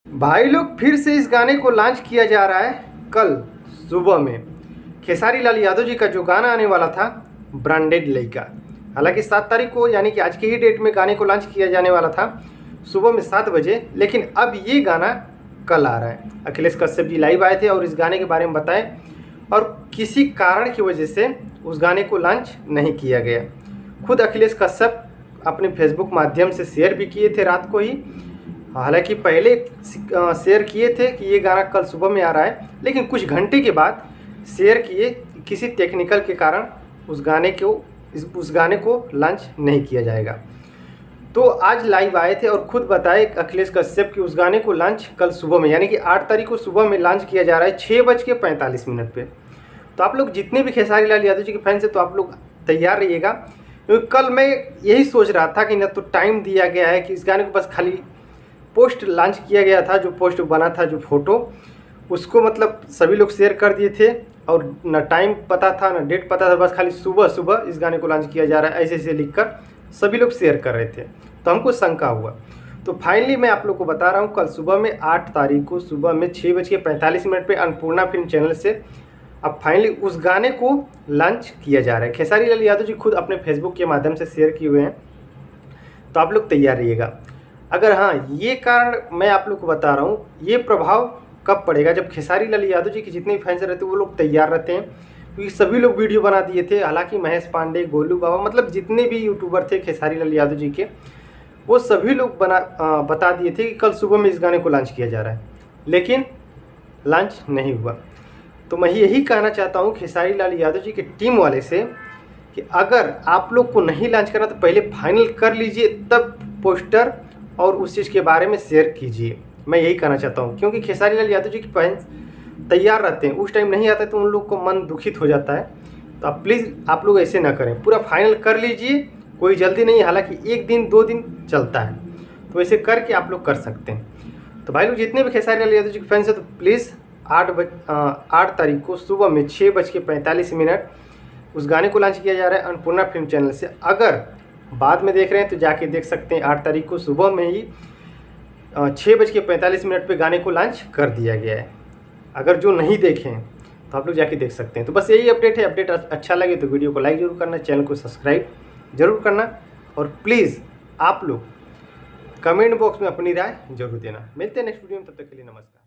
भाई लोग फिर से इस गाने को लॉन्च किया जा रहा है कल सुबह में। खेसारी लाल यादव जी का जो गाना आने वाला था ब्रांडेड लइका, हालांकि 7 तारीख को यानी कि आज के ही डेट में गाने को लॉन्च किया जाने वाला था सुबह में 7 बजे, लेकिन अब ये गाना कल आ रहा है। अखिलेश कश्यप जी लाइव आए थे और इस गाने के बारे में बताएं और किसी कारण की वजह से उस गाने को लॉन्च नहीं किया गया। खुद अखिलेश कश्यप अपने फेसबुक माध्यम से शेयर भी किए थे रात को ही। हालांकि पहले शेयर किए थे कि ये गाना कल सुबह में आ रहा है, लेकिन कुछ घंटे के बाद शेयर किए किसी टेक्निकल के कारण उस गाने को लॉन्च नहीं किया जाएगा। तो आज लाइव आए थे और खुद बताए अखिलेश कश्यप कि उस गाने को लॉन्च कल सुबह में यानी कि 8 तारीख को सुबह में लॉन्च किया जा रहा है 6:45 पे। तो आप लोग जितने भी खेसारी लाल यादव जी के फैंस हैं तो आप लोग तैयार रहिएगा, क्योंकि कल मैं यही सोच रहा था कि न तो टाइम दिया गया है कि इस गाने को बस खाली पोस्ट लॉन्च किया गया था, जो पोस्ट बना था जो फोटो उसको मतलब सभी लोग शेयर कर दिए थे और न टाइम पता था न डेट पता था, बस खाली सुबह सुबह इस गाने को लॉन्च किया जा रहा है ऐसे ऐसे लिखकर सभी लोग शेयर कर रहे थे। तो हमको शंका हुआ, तो फाइनली मैं आप लोग को बता रहा हूँ कल सुबह में 8 तारीख को सुबह में 6:45 पे अन्नपूर्णा फिल्म चैनल से अब फाइनली उस गाने को लॉन्च किया जा रहा है। खेसारी लाल यादव जी खुद अपने फेसबुक के माध्यम से शेयर किए हुए हैं, तो आप लोग तैयार रहिएगा। अगर हाँ, ये कारण मैं आप लोग को बता रहा हूँ, ये प्रभाव कब पड़ेगा जब खेसारी लाल यादव जी के जितने भी फैंस रहते हैं वो लोग तैयार रहते हैं, क्योंकि सभी लोग वीडियो बना दिए थे। हालांकि महेश पांडे, गोलू बाबा, मतलब जितने भी यूट्यूबर थे खेसारी लाल यादव जी के, वो सभी लोग बता दिए थे कि कल सुबह में इस गाने को लॉन्च किया जा रहा है, लेकिन लॉन्च नहीं हुआ। तो मैं यही कहना चाहता हूँ खेसारी लाल यादव जी की टीम वाले से कि अगर आप लोग को नहीं लॉन्च करना तो पहले फाइनल कर लीजिए, तब पोस्टर और उस चीज़ के बारे में शेयर कीजिए। मैं यही कहना चाहता हूँ, क्योंकि खेसारी लाल यादव जी के फैंस तैयार रहते हैं, उस टाइम नहीं आता तो उन लोग को मन दुखित हो जाता है। तो आप प्लीज़ आप लोग ऐसे ना करें, पूरा फाइनल कर लीजिए, कोई जल्दी नहीं है। हालांकि 1 दिन 2 दिन चलता है, तो ऐसे करके आप लोग कर सकते हैं। तो भाई लोग जितने भी खेसारी लाल यादव जी के फैंस हैं तो प्लीज़ 8 तारीख को सुबह में 6:45 उस गाने को लॉन्च किया जा रहा है अन्नपूर्णा फिल्म चैनल से। अगर बाद में देख रहे हैं तो जाके देख सकते हैं, 8 तारीख को सुबह में ही 6:45 पे गाने को लॉन्च कर दिया गया है। अगर जो नहीं देखें तो आप लोग जाके देख सकते हैं। तो बस यही अपडेट है। अपडेट अच्छा लगे तो वीडियो को लाइक जरूर करना, चैनल को सब्सक्राइब जरूर करना और प्लीज़ आप लोग कमेंट बॉक्स में अपनी राय जरूर देना। मिलते हैं नेक्स्ट वीडियो में, तब तक के लिए नमस्कार।